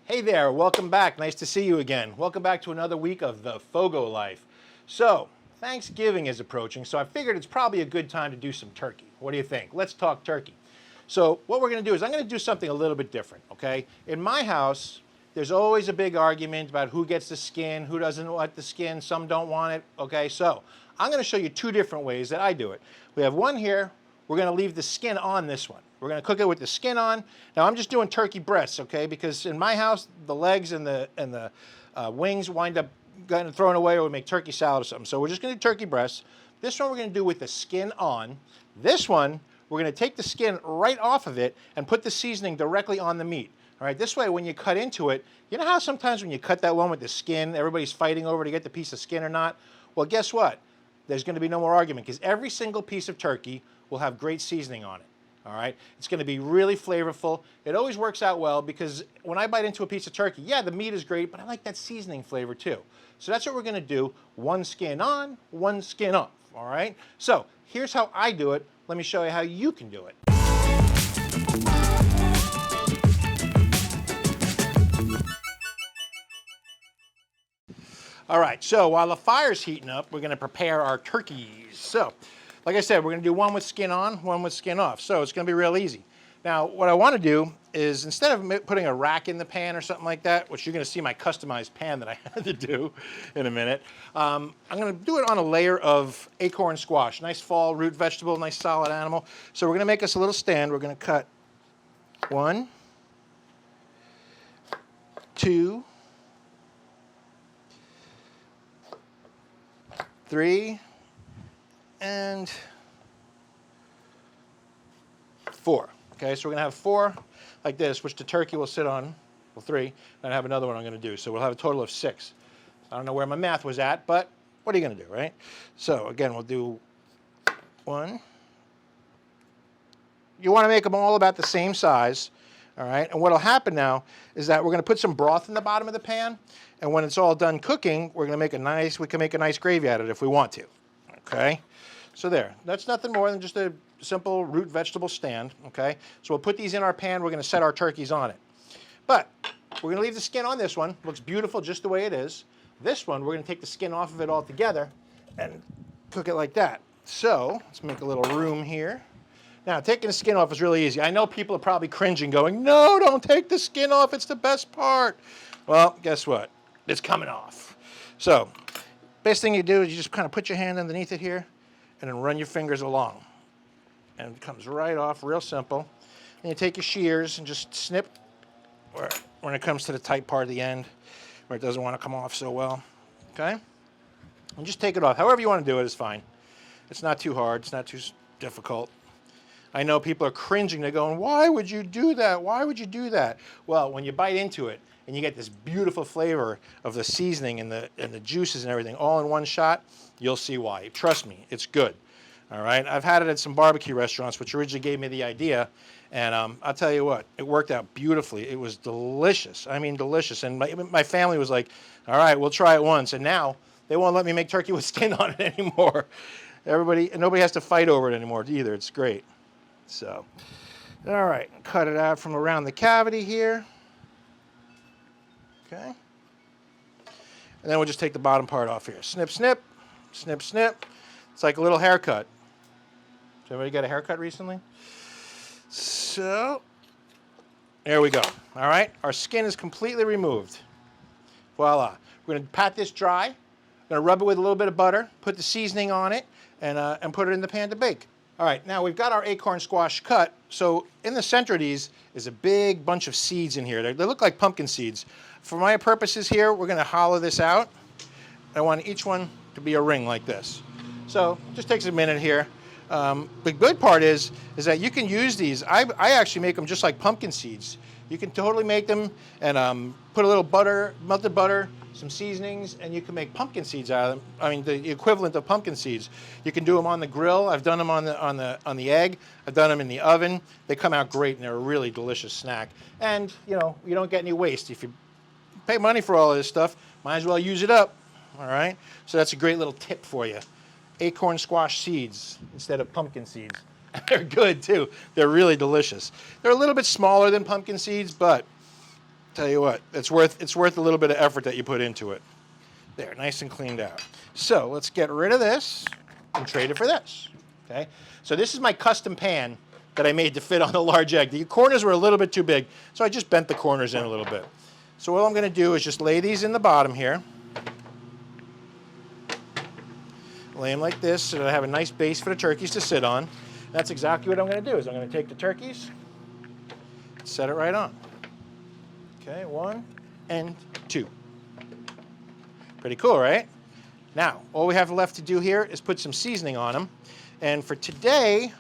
Hey there, welcome back. Nice to see you again. Welcome back to another week of the FOGO life. So, Thanksgiving is approaching, so I figured it's probably a good time to do some turkey. What do you think? Let's talk turkey. So, what we're going to do is I'm going to do something a little bit different, okay? In my house, there's always a big argument about who gets the skin, who doesn't want the skin, some don't want it, okay? So, I'm going to show you two different ways that I do it. We have one here. We're going to leave the skin on this one. We're going to cook it with the skin on. Now I'm just doing turkey breasts, okay? Because in my house, the legs and the wings wind up getting thrown away, or we make turkey salad or something. So we're just going to do turkey breasts. This one we're going to do with the skin on. This one, we're going to take the skin right off of it and put the seasoning directly on the meat. All right, this way when you cut into it, you know how sometimes when you cut that one with the skin, everybody's fighting over to get the piece of skin or not? Well, guess what? There's going to be no more argument because every single piece of turkey will have great seasoning on it. All right, it's going to be really flavorful. It always works out well because when I bite into a piece of turkey, yeah, the meat is great, but I like that seasoning flavor too. So that's what we're going to do. One skin on, one skin off. All right, so here's how I do it. Let me show you how you can do it. All right, so while the fire's heating up, we're going to prepare our turkeys. So, like I said, we're going to do one with skin on, one with skin off. So it's going to be real easy. Now, what I want to do is instead of putting a rack in the pan or something like that, which you're going to see my customized pan that I had to do in a minute, I'm going to do it on a layer of acorn squash. Nice fall root vegetable, nice solid animal. So we're going to make us a little stand. We're going to cut 1, 2, 3, and 4. Okay, so we're going to have 4 like this, which the turkey will sit on. Well, 3. And I have another one I'm going to do. So we'll have a total of 6. I don't know where my math was at, but what are you going to do, right? So again, we'll do 1. You want to make them all about the same size. All right, and what will happen now is that we're going to put some broth in the bottom of the pan, and when it's all done cooking, we can make a nice gravy out of it if we want to. Okay, so there. That's nothing more than just a simple root vegetable stand. Okay, so we'll put these in our pan. We're going to set our turkeys on it. But we're going to leave the skin on this one. Looks beautiful just the way it is. This one, we're going to take the skin off of it altogether and cook it like that. So let's make a little room here. Now, taking the skin off is really easy. I know people are probably cringing, going, no, don't take the skin off. It's the best part. Well, guess what? It's coming off. So best thing you do is you just kind of put your hand underneath it here and then run your fingers along. And it comes right off, real simple. And you take your shears and just snip when it comes to the tight part of the end where it doesn't want to come off so well. Okay? And just take it off. However you want to do it is fine. It's not too hard. It's not too difficult. I know people are cringing. They're going, why would you do that? Why would you do that? Well, when you bite into it and you get this beautiful flavor of the seasoning and the juices and everything all in one shot, you'll see why. Trust me, it's good. All right? I've had it at some barbecue restaurants, which originally gave me the idea. And I'll tell you what, it worked out beautifully. It was delicious. I mean, delicious. And my family was like, all right, we'll try it once. And now they won't let me make turkey with skin on it anymore. Nobody has to fight over it anymore either. It's great. So, all right, cut it out from around the cavity here. Okay. And then we'll just take the bottom part off here. Snip, snip, snip, snip. It's like a little haircut. Has anybody got a haircut recently? So, there we go. All right, our skin is completely removed. Voila. We're going to pat this dry. We're going to rub it with a little bit of butter, put the seasoning on it, and put it in the pan to bake. All right, now we've got our acorn squash cut. So in the center of these is a big bunch of seeds in here. They look like pumpkin seeds. For my purposes here, we're going to hollow this out. I want each one to be a ring like this. So it just takes a minute here. The good part is that you can use these. I actually make them just like pumpkin seeds. You can totally make them and put a little butter, melted butter, some seasonings, and you can make pumpkin seeds out of them. I mean, the equivalent of pumpkin seeds. You can do them on the grill. I've done them on the egg. I've done them in the oven. They come out great, and they're a really delicious snack. And you know, you don't get any waste. If you pay money for all of this stuff, might as well use it up. All right. So that's a great little tip for you. Acorn squash seeds instead of pumpkin seeds. They're good too. They're really delicious. They're a little bit smaller than pumpkin seeds, but Tell you what, it's worth a little bit of effort that you put into it. There, nice and cleaned out. So let's get rid of this and trade it for this. Okay. So this is my custom pan that I made to fit on the large egg. The corners were a little bit too big, so I just bent the corners in a little bit. So what I'm going to do is just lay these in the bottom here. Lay them like this so that I have a nice base for the turkeys to sit on. That's exactly what I'm going to do. Is I'm going to take the turkeys, set it right on. Okay, 1 and 2. Pretty cool, right? Now, all we have left to do here is put some seasoning on them. And for today,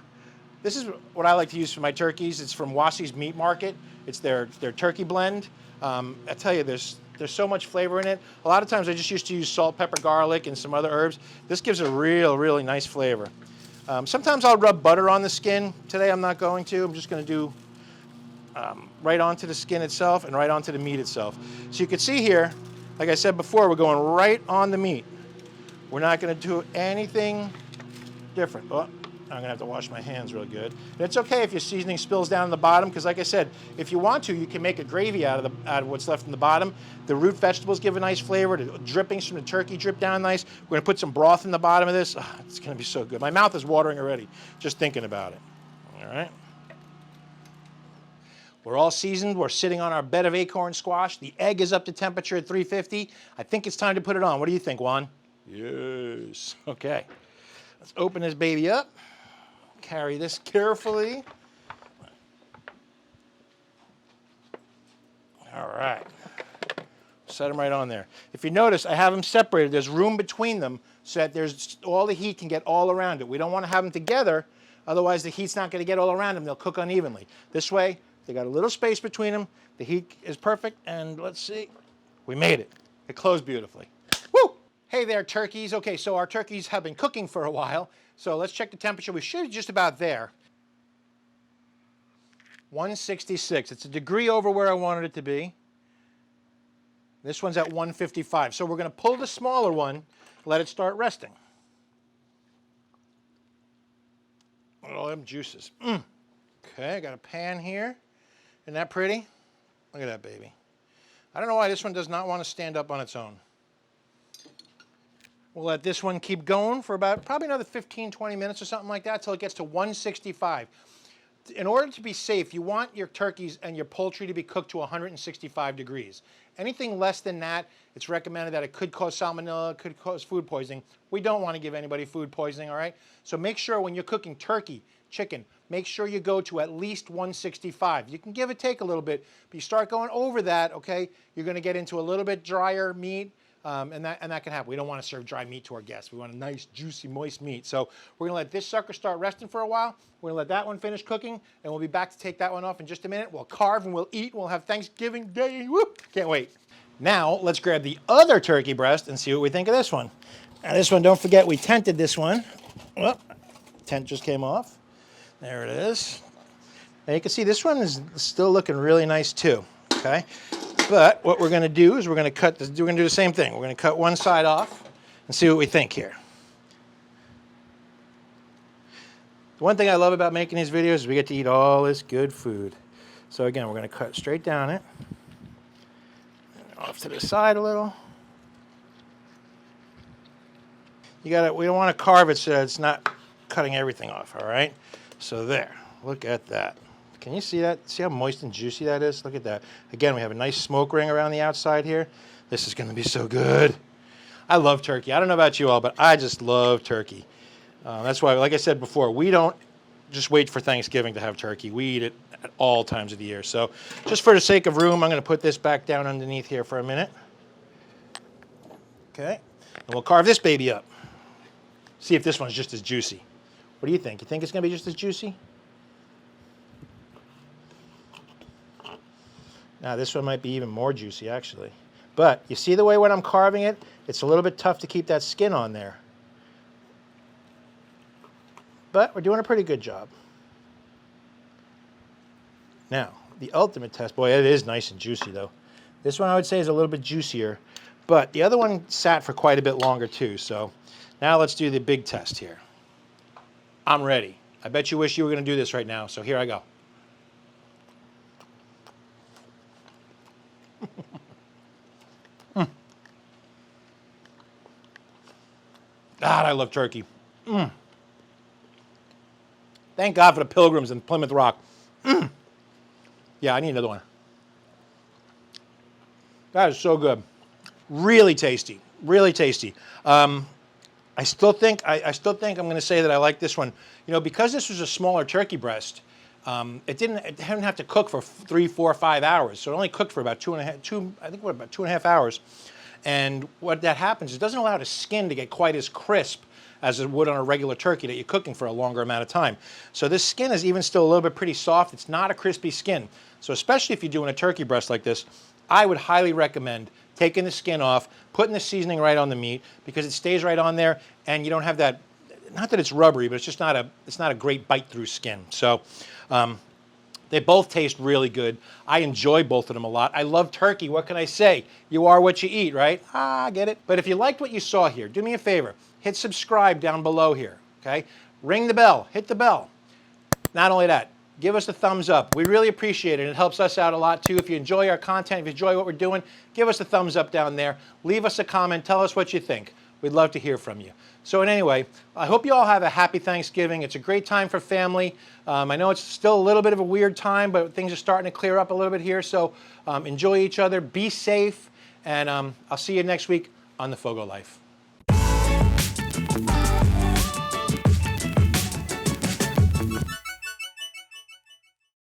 this is what I like to use for my turkeys. It's from Wassy's Meat Market. It's their turkey blend. I tell you, there's so much flavor in it. A lot of times I just used to use salt, pepper, garlic, and some other herbs. This gives a really nice flavor. Sometimes I'll rub butter on the skin. Today I'm not going to. I'm just going to do right onto the skin itself and right onto the meat itself. So you can see here, like I said before, we're going right on the meat. We're not going to do anything different. Oh, I'm going to have to wash my hands real good. And it's okay if your seasoning spills down in the bottom, because like I said, if you want to, you can make a gravy out of what's left in the bottom. The root vegetables give a nice flavor. The drippings from the turkey drip down nice. We're going to put some broth in the bottom of this. Oh, it's going to be so good. My mouth is watering already just thinking about it. All right. We're all seasoned. We're sitting on our bed of acorn squash. The egg is up to temperature at 350. I think it's time to put it on. What do you think, Juan? Yes. Okay. Let's open this baby up. Carry this carefully. All right. Set them right on there. If you notice, I have them separated. There's room between them so that all the heat can get all around it. We don't want to have them together. Otherwise, the heat's not going to get all around them. They'll cook unevenly. This way, they got a little space between them. The heat is perfect. And let's see. We made it. It closed beautifully. Woo! Hey there, turkeys. Okay, so our turkeys have been cooking for a while. So let's check the temperature. We should be just about there. 166. It's a degree over where I wanted it to be. This one's at 155. So we're going to pull the smaller one, let it start resting. Look at all them juices. Okay, I got a pan here. Isn't that pretty? Look at that baby. I don't know why this one does not want to stand up on its own. We'll let this one keep going for about probably another 15, 20 minutes or something like that until it gets to 165. In order to be safe, you want your turkeys and your poultry to be cooked to 165 degrees. Anything less than that, it's recommended that it could cause salmonella, could cause food poisoning. We don't want to give anybody food poisoning, all right? So make sure when you're cooking turkey, chicken, make sure you go to at least 165. You can give it take a little bit, but you start going over that, okay, you're going to get into a little bit drier meat. And that can happen. We don't want to serve dry meat to our guests. We want a nice, juicy, moist meat. So we're going to let this sucker start resting for a while. We're going to let that one finish cooking, and we'll be back to take that one off in just a minute. We'll carve and we'll eat, and we'll have Thanksgiving Day. Whoop! Can't wait. Now, let's grab the other turkey breast and see what we think of this one. Now, this one, don't forget, we tented this one. Well, tent just came off. There it is. Now, you can see this one is still looking really nice, too. Okay? But what we're going to do is we're going to do the same thing. We're going to cut one side off and see what we think here. The one thing I love about making these videos is we get to eat all this good food. So again, we're going to cut straight down it. Off to the side a little. We don't want to carve it so that it's not cutting everything off, all right? So there, look at that. Can you see that? See how moist and juicy that is? Look at that. Again, we have a nice smoke ring around the outside here. This is going to be so good. I love turkey. I don't know about you all, but I just love turkey. That's why, like I said before, we don't just wait for Thanksgiving to have turkey. We eat it at all times of the year. So just for the sake of room, I'm going to put this back down underneath here for a minute. Okay. And we'll carve this baby up. See if this one's just as juicy. What do you think? You think it's going to be just as juicy? Now, this one might be even more juicy, actually. But you see the way when I'm carving it, it's a little bit tough to keep that skin on there. But we're doing a pretty good job. Now, the ultimate test. Boy, it is nice and juicy, though. This one, I would say, is a little bit juicier. But the other one sat for quite a bit longer, too. So now let's do the big test here. I'm ready. I bet you wish you were going to do this right now. So here I go. God, I love turkey. Thank God for the Pilgrims and Plymouth Rock. Yeah, I need another one. That is so good. Really tasty. Really tasty. I still think I'm going to say that I like this one. You know, because this was a smaller turkey breast, it didn't have to cook for 3, 4, 5 hours. So it only cooked for about about 2.5 hours. And what that happens is it doesn't allow the skin to get quite as crisp as it would on a regular turkey that you're cooking for a longer amount of time. So this skin is even still a little bit pretty soft. It's not a crispy skin. So especially if you're doing a turkey breast like this, I would highly recommend taking the skin off, putting the seasoning right on the meat, because it stays right on there and you don't have that, not that it's rubbery, but it's just not a great bite through skin. So they both taste really good. I enjoy both of them a lot. I love turkey. What can I say? You are what you eat, right? I get it. But if you liked what you saw here, do me a favor. Hit subscribe down below here, okay? Ring the bell. Hit the bell. Not only that, give us a thumbs up. We really appreciate it. It helps us out a lot too. If you enjoy our content, if you enjoy what we're doing, give us a thumbs up down there. Leave us a comment. Tell us what you think. We'd love to hear from you. So anyway, I hope you all have a happy Thanksgiving. It's a great time for family. I know it's still a little bit of a weird time, but things are starting to clear up a little bit here. So enjoy each other. Be safe. And I'll see you next week on the FOGO Life.